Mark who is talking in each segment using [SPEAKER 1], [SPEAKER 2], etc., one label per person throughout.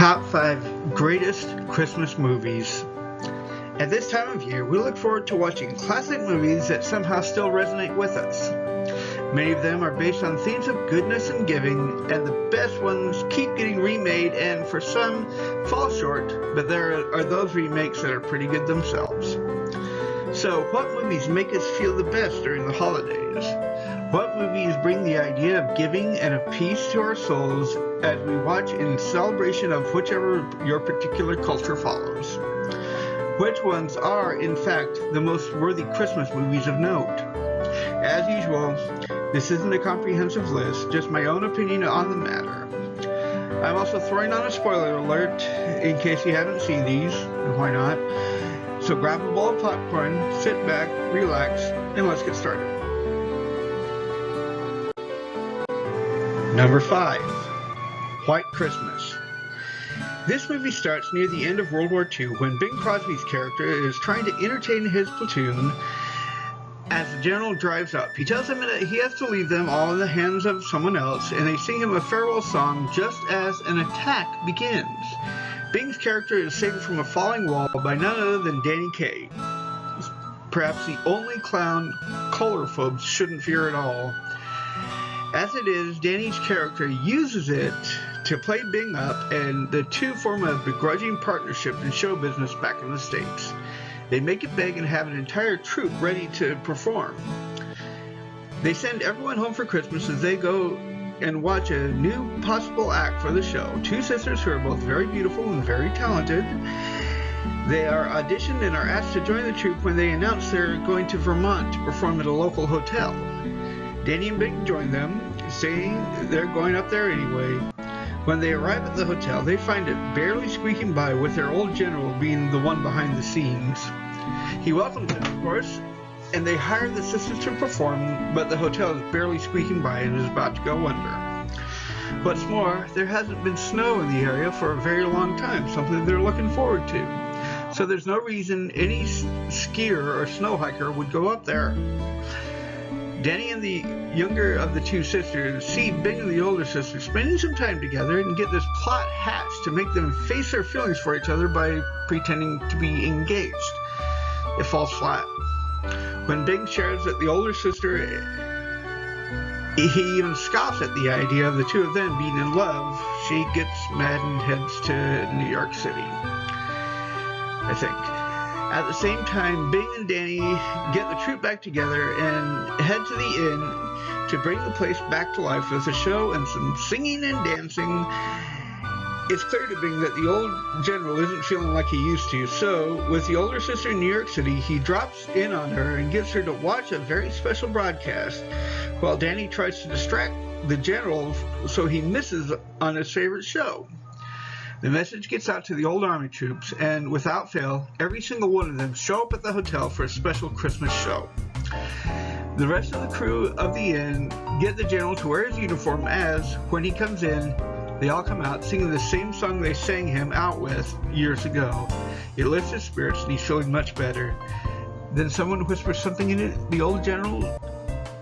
[SPEAKER 1] Top 5 Greatest Christmas Movies. At this time of year, we look forward to watching classic movies that somehow still resonate with us. Many of them are based on themes of goodness and giving, and the best ones keep getting remade and for some fall short, but there are those remakes that are pretty good themselves. So, what movies make us feel the best during the holidays? What movies bring the idea of giving and of peace to our souls as we watch in celebration of whichever your particular culture follows? Which ones are, in fact, the most worthy Christmas movies of note? As usual, this isn't a comprehensive list, just my own opinion on the matter. I'm also throwing on a spoiler alert in case you haven't seen these, and why not? So grab a bowl of popcorn, sit back, relax, and let's get started. Number 5. White Christmas. This movie starts near the end of World War II when Bing Crosby's character is trying to entertain his platoon as the general drives up. He tells them that he has to leave them all in the hands of someone else, and they sing him a farewell song just as an attack begins. Bing's character is saved from a falling wall by none other than Danny Kaye. Perhaps the only clown colorophobes shouldn't fear at all. As it is, Danny's character uses it to play Bing up, and the two form a begrudging partnership in show business back in the States. They make it big and have an entire troupe ready to perform. They send everyone home for Christmas as they go and watch a new possible act for the show. Two sisters who are both very beautiful and very talented. They are auditioned and are asked to join the troupe when they announce they're going to Vermont to perform at a local hotel. Danny and Bing join them, saying they're going up there anyway. When they arrive at the hotel, they find it barely squeaking by, with their old general being the one behind the scenes. He welcomes them, of course, and they hire the sisters to perform, but the hotel is barely squeaking by and is about to go under. What's more, there hasn't been snow in the area for a very long time, something they're looking forward to. So there's no reason any skier or snow hiker would go up there. Danny and the younger of the two sisters see Bing and the older sister spending some time together and get this plot hatched to make them face their feelings for each other by pretending to be engaged. It falls flat. When Bing shares that the older sister, he even scoffs at the idea of the two of them being in love, she gets mad and heads to New York City, I think. At the same time, Bing and Danny get the troupe back together and head to the inn to bring the place back to life with a show and some singing and dancing. It's clear to Bing that the old general isn't feeling like he used to, so with the older sister in New York City, he drops in on her and gets her to watch a very special broadcast while Danny tries to distract the general so he misses on his favorite show. The message gets out to the old army troops, and without fail, every single one of them show up at the hotel for a special Christmas show. The rest of the crew of the inn get the general to wear his uniform as, when he comes in, they all come out singing the same song they sang him out with years ago. It lifts his spirits and he's feeling much better. Then someone whispers something in the old general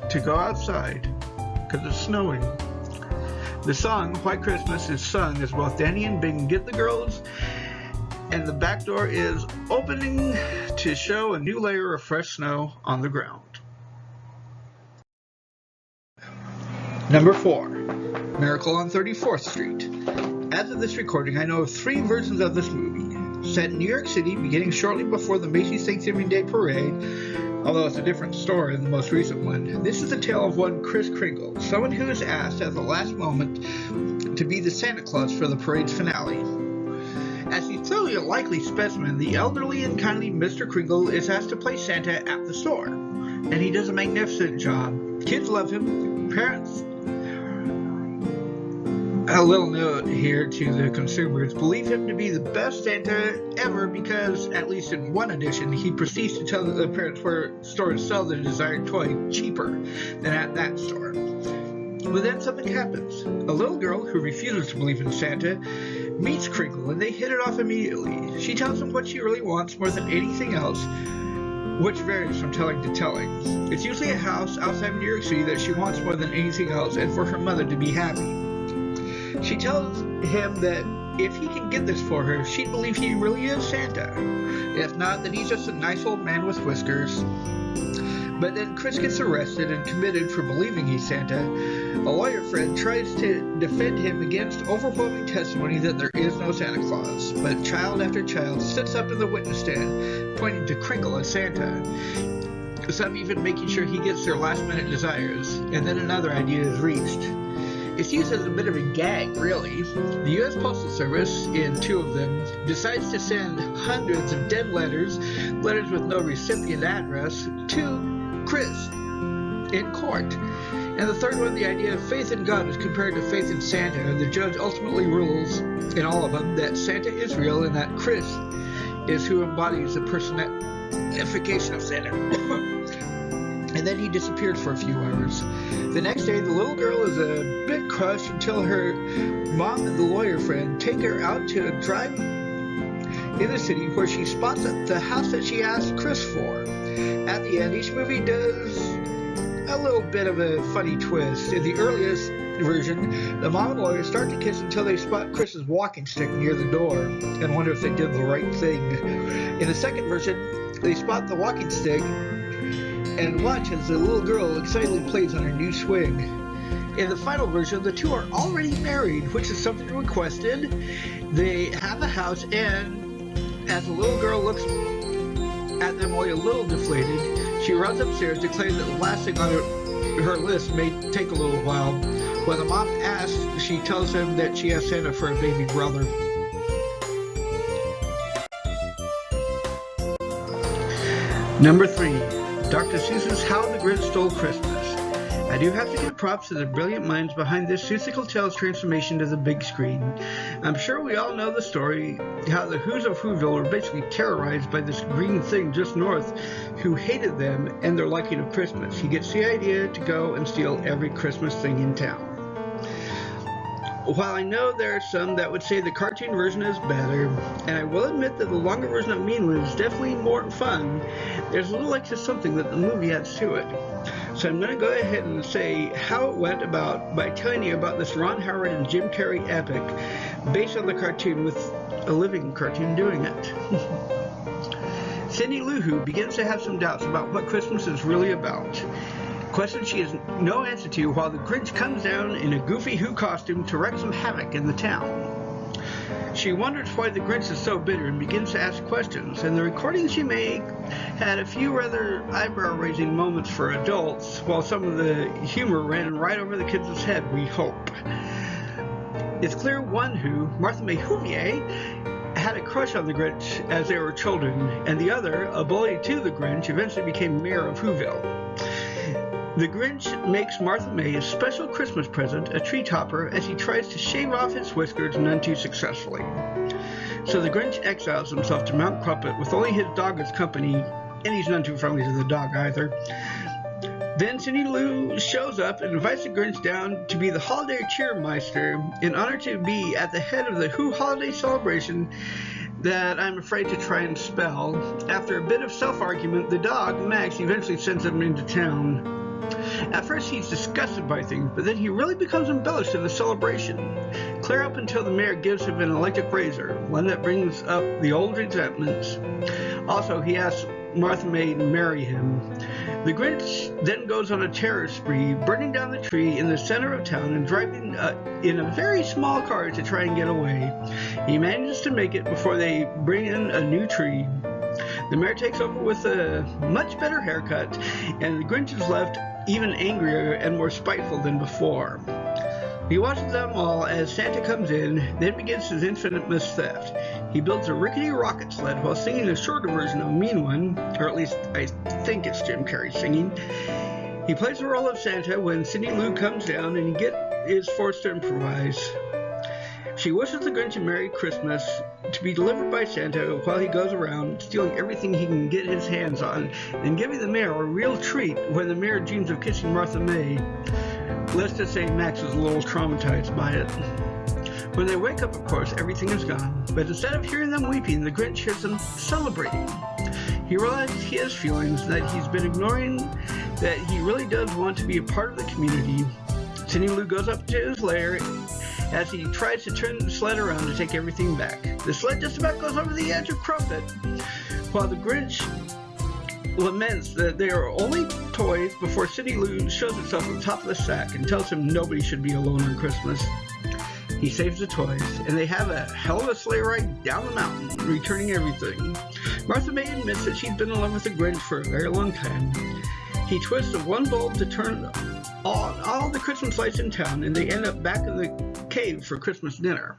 [SPEAKER 1] to go outside, because it's snowing. The song, White Christmas, is sung as both Danny and Bing get the girls, and the back door is opening to show a new layer of fresh snow on the ground. Number 4. Miracle on 34th Street. As of this recording, I know of 3 versions of this movie. Set in New York City, beginning shortly before the Macy's Thanksgiving Day Parade, although it's a different story than the most recent one. This is the tale of one Kris Kringle, someone who is asked at the last moment to be the Santa Claus for the parade's finale. As he's clearly a likely specimen, the elderly and kindly Mr. Kringle is asked to play Santa at the store, and he does a magnificent job. Kids love him, parents. A little note here to the consumers: believe him to be the best Santa ever, because, at least in one edition, he proceeds to tell the parents where stores sell the desired toy cheaper than at that store. But then something happens. A little girl who refuses to believe in Santa meets Kringle, and they hit it off immediately. She tells him what she really wants more than anything else, which varies from telling to telling. It's usually a house outside of New York City that she wants more than anything else, and for her mother to be happy. She tells him that if he can get this for her, she'd believe he really is Santa. If not, then he's just a nice old man with whiskers. But then Chris gets arrested and committed for believing he's Santa. A lawyer friend tries to defend him against overwhelming testimony that there is no Santa Claus. But child after child sits up in the witness stand, pointing to Crinkle as Santa. Some even making sure he gets their last-minute desires. And then another idea is reached. It's used as a bit of a gag, really. The U.S. Postal Service, in 2 of them, decides to send hundreds of dead letters with no recipient address, to Chris in court. And the third one, the idea of faith in God is compared to faith in Santa, and the judge ultimately rules in all of them that Santa is real and that Chris is who embodies the personification of Santa. And then he disappeared for a few hours. The next day, the little girl is a bit crushed until her mom and the lawyer friend take her out to a drive in the city where she spots the house that she asked Chris for. At the end, each movie does a little bit of a funny twist. In the earliest version, the mom and lawyer start to kiss until they spot Chris's walking stick near the door and wonder if they did the right thing. In the second version, they spot the walking stick and watch as the little girl excitedly plays on her new swing. In the final version, the two are already married, which is something requested. They have a house, and as the little girl looks at them only a little deflated, she runs upstairs declaring that the last thing on her list may take a little while. When the mom asks, she tells him that she has Santa for a baby brother. Number 3. Dr. Seuss's How the Grinch Stole Christmas. I do have to give props to the brilliant minds behind this Seussical Tales transformation to the big screen. I'm sure we all know the story, how the Who's of Whoville were basically terrorized by this green thing just north who hated them and their liking of Christmas. He gets the idea to go and steal every Christmas thing in town. While I know there are some that would say the cartoon version is better, and I will admit that the longer version of Mean One is definitely more fun, there's a little extra something that the movie adds to it. So I'm going to go ahead and say how it went about by telling you about this Ron Howard and Jim Carrey epic based on the cartoon with a living cartoon doing it. Cindy Lou Who begins to have some doubts about what Christmas is really about. Question she has no answer to while the Grinch comes down in a goofy Who costume to wreak some havoc in the town. She wonders why the Grinch is so bitter and begins to ask questions, and the recording she made had a few rather eyebrow-raising moments for adults, while some of the humor ran right over the kids' head, we hope. It's clear one Who, Martha May Whovier, had a crush on the Grinch as they were children, and the other, a bully to the Grinch, eventually became mayor of Whoville. The Grinch makes Martha May a special Christmas present, a tree topper, as he tries to shave off his whiskers none too successfully. So the Grinch exiles himself to Mount Crumpet with only his dog as company, and he's none too friendly to the dog either. Then Cindy Lou shows up and invites the Grinch down to be the holiday cheermeister in honor to be at the head of the Who holiday celebration that I'm afraid to try and spell. After a bit of self-argument, the dog, Max, eventually sends him into town. At first he's disgusted by things, but then he really becomes embellished in the celebration, clear up until the mayor gives him an electric razor, one that brings up the old resentments. Also, he asks Martha May to marry him. The Grinch then goes on a terror spree, burning down the tree in the center of town and driving in a very small car to try and get away. He manages to make it before they bring in a new tree. The mayor takes over with a much better haircut, and the Grinch is left even angrier and more spiteful than before. He watches them all as Santa comes in, then begins his infamous theft. He builds a rickety rocket sled while singing a shorter version of Mean One, or at least I think it's Jim Carrey singing. He plays the role of Santa when Cindy Lou comes down and he is forced to improvise. She wishes the Grinch a Merry Christmas to be delivered by Santa while he goes around stealing everything he can get his hands on and giving the mayor a real treat when the mayor dreams of kissing Martha May. Let's just say Max is a little traumatized by it. When they wake up, of course, everything is gone, but instead of hearing them weeping, the Grinch hears them celebrating. He realizes he has feelings that he's been ignoring, that he really does want to be a part of the community. Cindy Lou goes up to his lair as he tries to turn the sled around to take everything back. The sled just about goes over the edge of Crumpet, while the Grinch laments that they are only toys before Cindy Lou shows herself on the top of the sack and tells him nobody should be alone on Christmas. He saves the toys, and they have a hell of a sleigh ride down the mountain, returning everything. Martha May admits that she's been in love with the Grinch for a very long time. He twists the one bulb to turn on all the Christmas lights in town, and they end up back in the cave for Christmas dinner.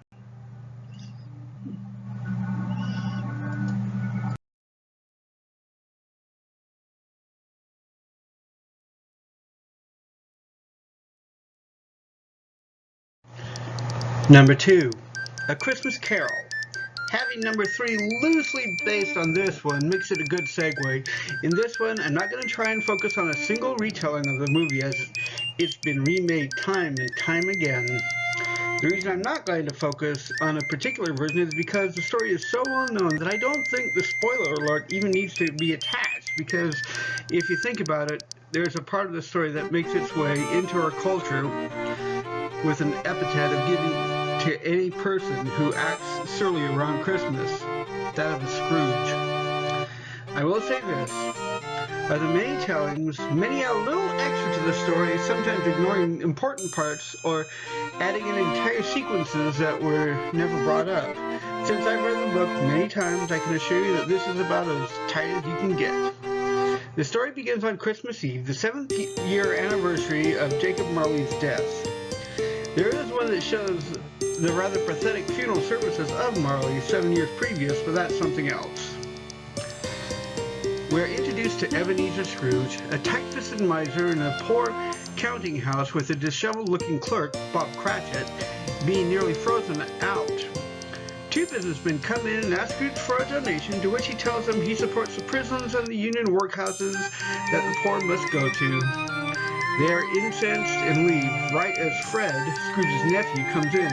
[SPEAKER 1] Number 2, A Christmas Carol. Having number 3 loosely based on this one makes it a good segue. In this one, I'm not going to try and focus on a single retelling of the movie as it's been remade time and time again. The reason I'm not going to focus on a particular version is because the story is so well known that I don't think the spoiler alert even needs to be attached, because if you think about it, there's a part of the story that makes its way into our culture with an epithet of giving to any person who acts surly around Christmas, that of a Scrooge. I will say this, by the many tellings, many add a little extra to the story, sometimes ignoring important parts or adding in entire sequences that were never brought up. Since I've read the book many times, I can assure you that this is about as tight as you can get. The story begins on Christmas Eve, the 7th year anniversary of Jacob Marley's death. There is one that shows the rather pathetic funeral services of Marley 7 years previous, but that's something else. We're introduced to Ebenezer Scrooge, a tight-fisted miser in a poor counting house with a disheveled-looking clerk, Bob Cratchit, being nearly frozen out. 2 businessmen come in and ask Scrooge for a donation, to which he tells them he supports the prisons and the union workhouses that the poor must go to. They are incensed and leave right as Fred, Scrooge's nephew, comes in.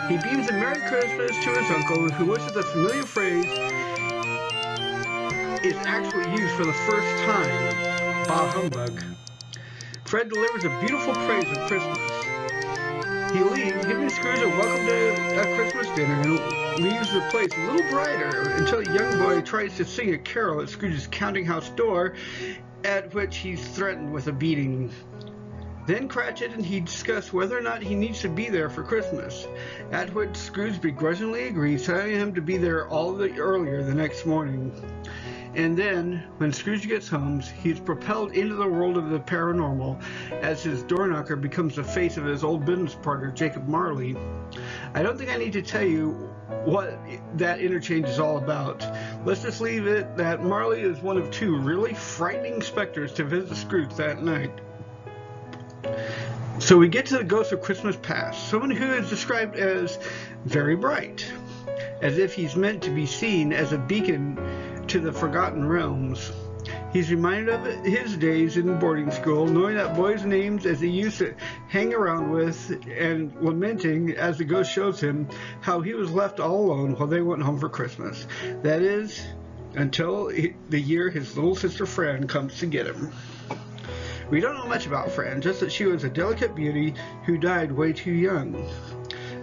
[SPEAKER 1] He beams a Merry Christmas to his uncle, who wishes the familiar phrase is actually used for the first time, bah humbug. Fred delivers a beautiful praise of Christmas. He leaves, giving Scrooge a welcome to a Christmas dinner, and leaves the place a little brighter until a young boy tries to sing a carol at Scrooge's counting house door, at which he's threatened with a beating. Then Cratchit and he discuss whether or not he needs to be there for Christmas, at which Scrooge begrudgingly agrees, telling him to be there all the earlier the next morning. And then, when Scrooge gets home, he's propelled into the world of the paranormal as his door knocker becomes the face of his old business partner, Jacob Marley. I don't think I need to tell you what that interchange is all about. Let's just leave it that Marley is one of 2 really frightening specters to visit Scrooge that night. So we get to the ghost of Christmas Past, someone who is described as very bright, as if he's meant to be seen as a beacon to the forgotten realms. He's reminded of his days in boarding school, knowing that boys' names as he used to hang around with, and lamenting as the ghost shows him how he was left all alone while they went home for Christmas. That is, until the year his little sister Fran comes to get him. We don't know much about Fran, just that she was a delicate beauty who died way too young,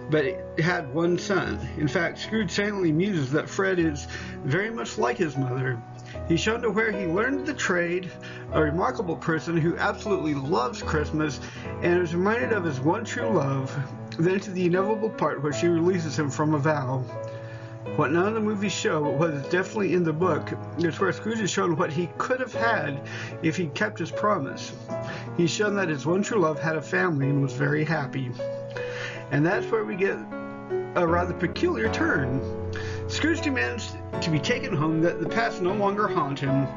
[SPEAKER 1] but had 1 son. In fact, Scrooge silently muses that Fred is very much like his mother. He's shown to where he learned the trade, a remarkable person who absolutely loves Christmas, and is reminded of his one true love, then to the inevitable part where she releases him from a vow. What none of the movies show, but what is definitely in the book, is where Scrooge is shown what he could have had if he kept his promise. He's shown that his one true love had a family and was very happy. And that's where we get a rather peculiar turn. Scrooge demands to be taken home, that the past no longer haunt him.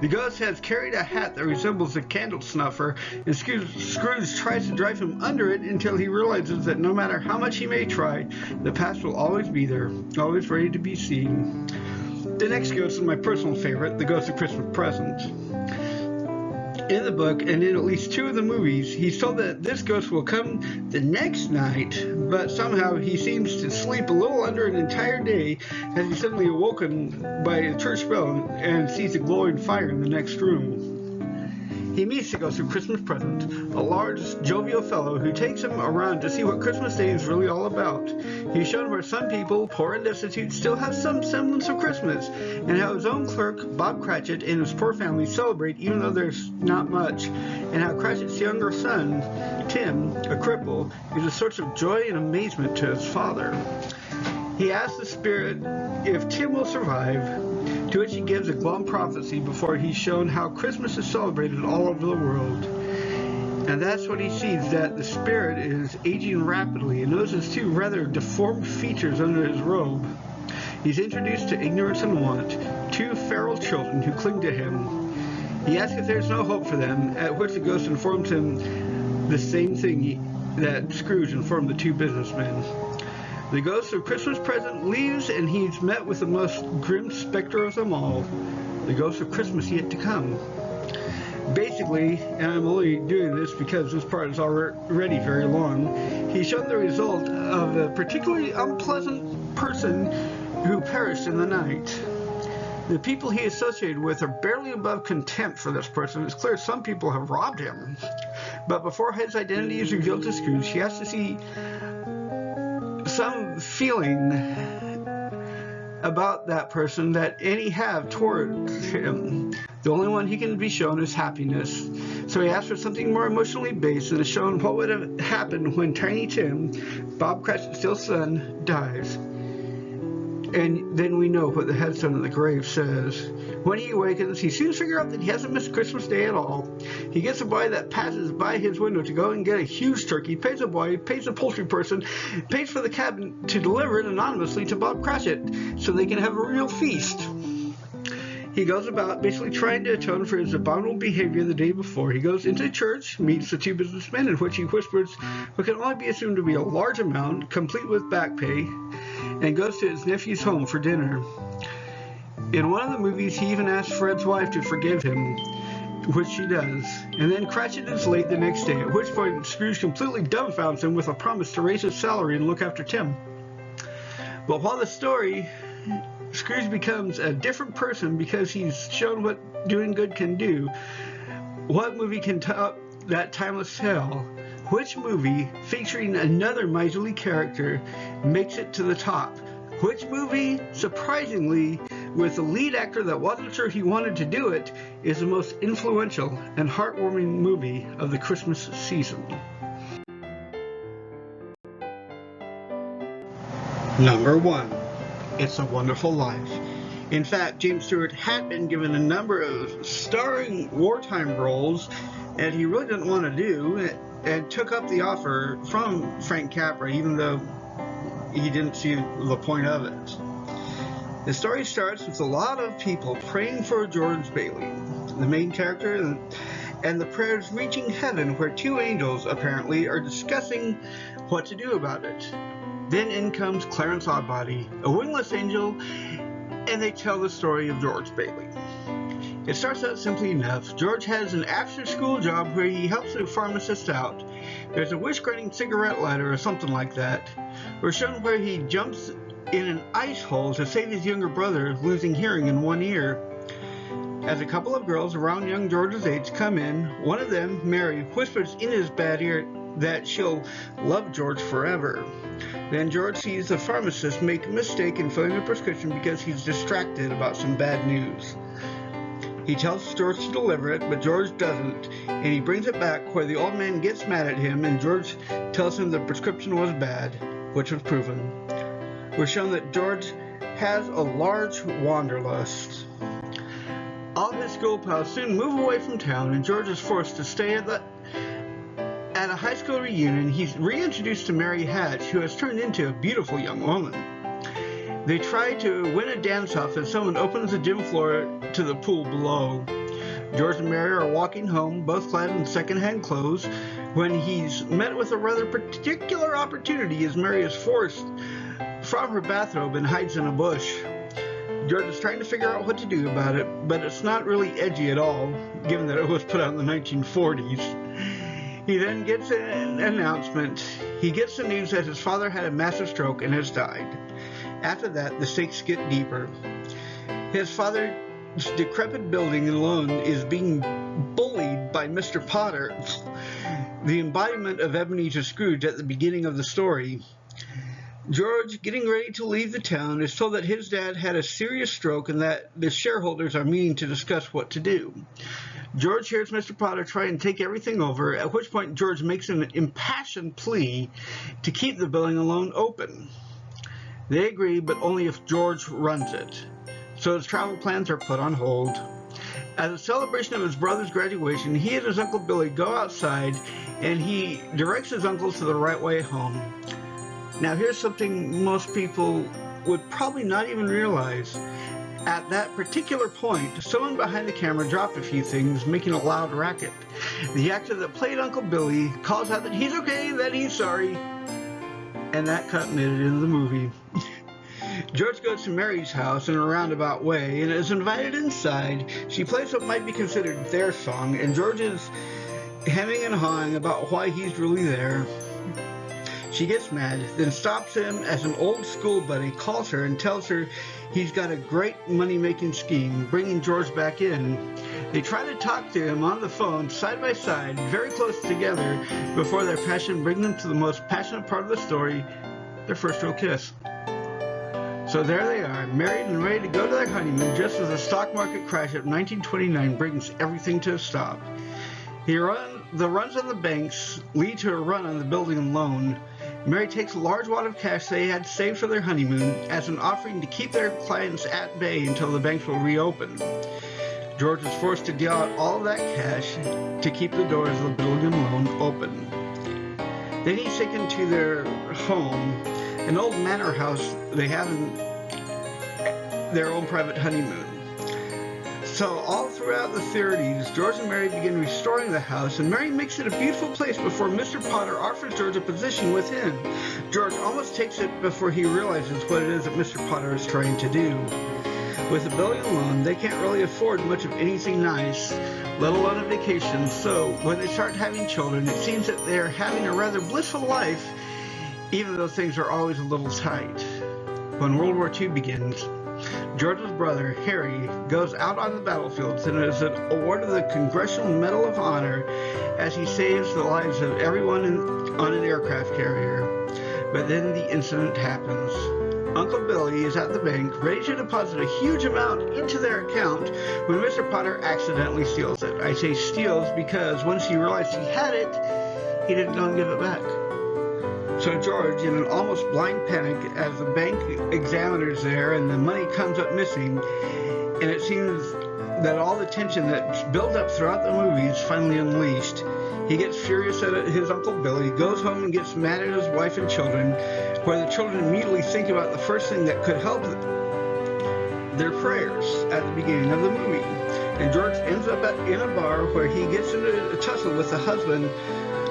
[SPEAKER 1] The ghost has carried a hat that resembles a candle snuffer, and Scrooge tries to drive him under it until he realizes that no matter how much he may try, the past will always be there, always ready to be seen. The next ghost is my personal favorite, the Ghost of Christmas Present. In the book, and in at least 2 of the movies, he's told that this ghost will come the next night, but somehow he seems to sleep a little under an entire day as he's suddenly awoken by a church bell and sees a glowing fire in the next room. He meets the ghost of Christmas Present, a large, jovial fellow who takes him around to see what Christmas Day is really all about. He's shown where some people, poor and destitute, still have some semblance of Christmas, and how his own clerk, Bob Cratchit, and his poor family celebrate even though there's not much, and how Cratchit's younger son, Tim, a cripple, is a source of joy and amazement to his father. He asks the spirit if Tim will survive, to which he gives a glum prophecy before he's shown how Christmas is celebrated all over the world. And that's when he sees that the spirit is aging rapidly and notices two rather deformed features under his robe. He's introduced to ignorance and want, two feral children who cling to him. He asks if there's no hope for them, at which the ghost informs him the same thing that Scrooge informed the two businessmen. The ghost of Christmas Present leaves, and he's met with the most grim specter of them all, the ghost of Christmas yet to come. Basically, and I'm only doing this because this part is already very long, he's shown the result of a particularly unpleasant person who perished in the night. The people he associated with are barely above contempt for this person. It's clear some people have robbed him. But before his identity is revealed to Scrooge, he has to see some feeling about that person that any have towards him. The only one he can be shown is happiness. So he asks for something more emotionally based and is shown what would have happened when Tiny Tim, Bob Cratchit's still son, dies. And then we know what the headstone in the grave says. When he awakens, he soon figures out that he hasn't missed Christmas Day at all. He gets a boy that passes by his window to go and get a huge turkey, pays a boy, pays a poultry person, pays for the cabin to deliver it anonymously to Bob Cratchit so they can have a real feast. He goes about basically trying to atone for his abominable behavior the day before. He goes into church, meets the two businessmen, in which he whispers what can only be assumed to be a large amount, complete with back pay, and goes to his nephew's home for dinner. In one of the movies, he even asks Fred's wife to forgive him, which she does. And then Cratchit is late the next day, at which point Scrooge completely dumbfounds him with a promise to raise his salary and look after Tim. But while the story, Scrooge becomes a different person because he's shown what doing good can do. What movie can top that timeless tale? Which movie featuring another miserly character makes it to the top? Which movie, surprisingly, with a lead actor that wasn't sure he wanted to do it, is the most influential and heartwarming movie of the Christmas season? Number 1. It's a Wonderful Life. In fact, James Stewart had been given a number of starring wartime roles, and he really didn't want to do, and took up the offer from Frank Capra, even though he didn't see the point of it. The story starts with a lot of people praying for George Bailey, the main character, and the prayers reaching heaven, where two angels apparently are discussing what to do about it. Then in comes Clarence Oddbody, a wingless angel, and they tell the story of George Bailey. It starts out simply enough. George has an after-school job where he helps a pharmacist out. There's a wish-granting cigarette lighter or something like that. We're shown where he jumps in an ice hole to save his younger brother, losing hearing in one ear. As a couple of girls around young George's age come in, one of them, Mary, whispers in his bad ear that she'll love George forever. Then George sees the pharmacist make a mistake in filling a prescription because he's distracted about some bad news. He tells George to deliver it, but George doesn't, and he brings it back where the old man gets mad at him, and George tells him the prescription was bad, which was proven. We're shown that George has a large wanderlust. All his school pals soon move away from town, and George is forced to stay at a high school reunion. He's reintroduced to Mary Hatch, who has turned into a beautiful young woman. They try to win a dance-off as someone opens the gym floor to the pool below. George and Mary are walking home, both clad in second-hand clothes, when he's met with a rather particular opportunity as Mary is forced from her bathrobe and hides in a bush. George is trying to figure out what to do about it, but it's not really edgy at all, given that it was put out in the 1940s. He then gets an announcement. He gets the news that his father had a massive stroke and has died. After that, the stakes get deeper. His father decrepit building alone is being bullied by Mr. Potter, the embodiment of Ebenezer Scrooge at the beginning of the story. George, getting ready to leave the town, is told that his dad had a serious stroke and that the shareholders are meeting to discuss what to do. George hears Mr. Potter try and take everything over, at which point George makes an impassioned plea to keep the building alone open. They agree, but only if George runs it. So his travel plans are put on hold. As a celebration of his brother's graduation, he and his Uncle Billy go outside and he directs his uncle to the right way home. Now here's something most people would probably not even realize. At that particular point, someone behind the camera dropped a few things, making a loud racket. The actor that played Uncle Billy calls out that he's okay, that he's sorry, and that cut made it into the movie. George goes to Mary's house in a roundabout way and is invited inside. She plays what might be considered their song, and George is hemming and hawing about why he's really there. She gets mad, then stops him as an old school buddy calls her and tells her he's got a great money-making scheme, bringing George back in. They try to talk to him on the phone, side by side, very close together, before their passion brings them to the most passionate part of the story, their first real kiss. So there they are, married and ready to go to their honeymoon, just as the stock market crash of 1929 brings everything to a stop. The runs on the banks lead to a run on the building loan. Mary takes a large wad of cash they had saved for their honeymoon as an offering to keep their clients at bay until the banks will reopen. George is forced to deal out all of that cash to keep the doors of the building loan open. Then he's taken to their home, an old manor house they have in their own private honeymoon. So all throughout the 30s, George and Mary begin restoring the house, and Mary makes it a beautiful place before Mr. Potter offers George a position with him. George almost takes it before he realizes what it is that Mr. Potter is trying to do. With the building alone, they can't really afford much of anything nice, let alone a vacation, so when they start having children, it seems that they are having a rather blissful life, even though things are always a little tight. When World War II begins, George's brother, Harry, goes out on the battlefields and is awarded the Congressional Medal of Honor as he saves the lives of everyone on an aircraft carrier. But then the incident happens. Uncle Billy is at the bank, ready to deposit a huge amount into their account when Mr. Potter accidentally steals it. I say steals because once he realized he had it, he didn't go and give it back. So George, in an almost blind panic, as the bank examiner's there and the money comes up missing, and it seems that all the tension that's built up throughout the movie is finally unleashed. He gets furious at his Uncle Billy, goes home and gets mad at his wife and children, where the children immediately think about the first thing that could help their prayers at the beginning of the movie. And George ends up in a bar where he gets into a tussle with the husband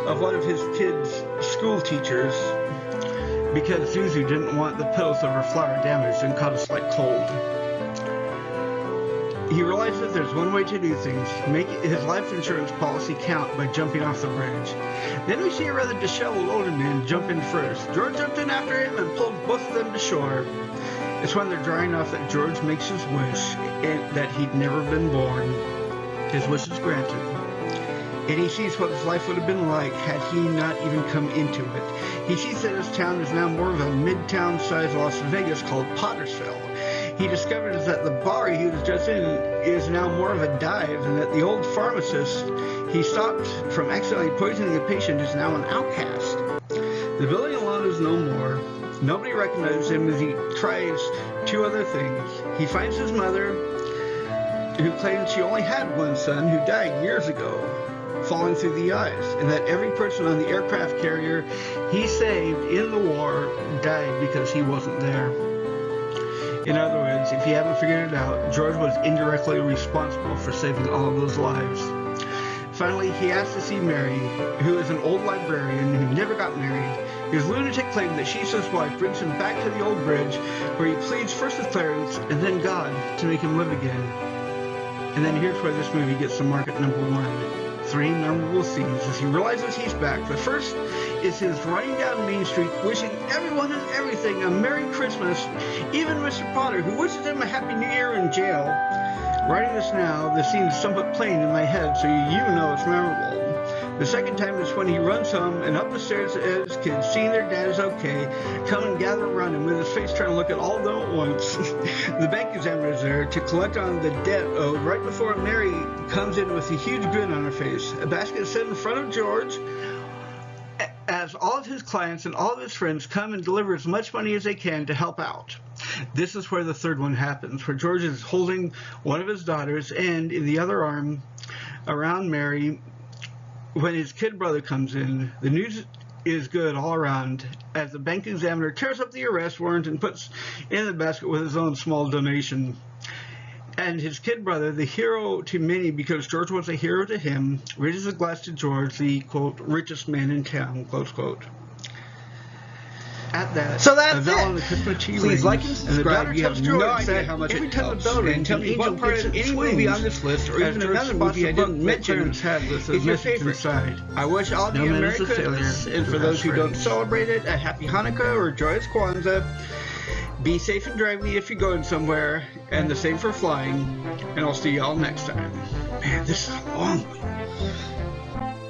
[SPEAKER 1] of one of his kids' school teachers because Zuzu didn't want the petals of her flower damaged and caught a slight cold. He realizes there's one way to do things, make his life insurance policy count by jumping off the bridge. Then we see a rather disheveled older man jump in first. George jumped in after him and pulled both of them to shore. It's when they're drying off that George makes his wish that he'd never been born. His wish is granted. And he sees what his life would have been like had he not even come into it. He sees that his town is now more of a midtown-sized Las Vegas called Pottersville. He discovers that the bar he was just in is now more of a dive, and that the old pharmacist he stopped from accidentally poisoning a patient is now an outcast. The building alone is no more. Nobody recognizes him as he tries two other things. He finds his mother, who claims she only had one son who died years ago, falling through the ice, and that every person on the aircraft carrier he saved in the war died because he wasn't there. In other words, if you haven't figured it out, George was indirectly responsible for saving all of those lives. Finally, he asks to see Mary, who is an old librarian who never got married. His lunatic claim that she's his wife brings him back to the old bridge, where he pleads first with Clarence and then God to make him live again. And then here's where this movie gets to mark at number 1. 3 memorable scenes as he realizes he's back. The first is his running down Main Street, wishing everyone and everything a Merry Christmas, even Mr. Potter, who wishes him a Happy New Year in jail. Writing this now, the scene is somewhat plain in my head, so you know it's memorable. The second time is when he runs home and up the stairs at his kids, seeing their dad is okay, come and gather around him with his face trying to look at all of them at once. The bank examiner is there to collect on the debt owed right before Mary comes in with a huge grin on her face. A basket is set in front of George as all of his clients and all of his friends come and deliver as much money as they can to help out. This is where the third one happens, where George is holding one of his daughters and in the other arm around Mary. When his kid brother comes in, the news is good all around as the bank examiner tears up the arrest warrant and puts in the basket with his own small donation. And his kid brother, the hero to many because George was a hero to him, raises a glass to George, the, quote, richest man in town, close quote. At that,
[SPEAKER 2] so that's
[SPEAKER 1] a bell
[SPEAKER 2] it.
[SPEAKER 1] on the Christmas tree
[SPEAKER 2] Please
[SPEAKER 1] rings,
[SPEAKER 2] like and subscribe. You have no idea how much
[SPEAKER 1] every
[SPEAKER 2] it
[SPEAKER 1] time
[SPEAKER 2] helps.
[SPEAKER 1] the bell rings,
[SPEAKER 2] And tell me what part of any movie on this list, or even another movie I didn't mention,
[SPEAKER 1] is
[SPEAKER 2] your favorite.
[SPEAKER 1] inside.
[SPEAKER 2] I wish all of you a
[SPEAKER 1] man
[SPEAKER 2] Merry
[SPEAKER 1] is a
[SPEAKER 2] Christmas,
[SPEAKER 1] failure.
[SPEAKER 2] and for those who don't celebrate it, a Happy Hanukkah or Joyous Kwanzaa. Be safe and driving if you're going somewhere, and the same for flying. And I'll see y'all next time. Man, this is a long one.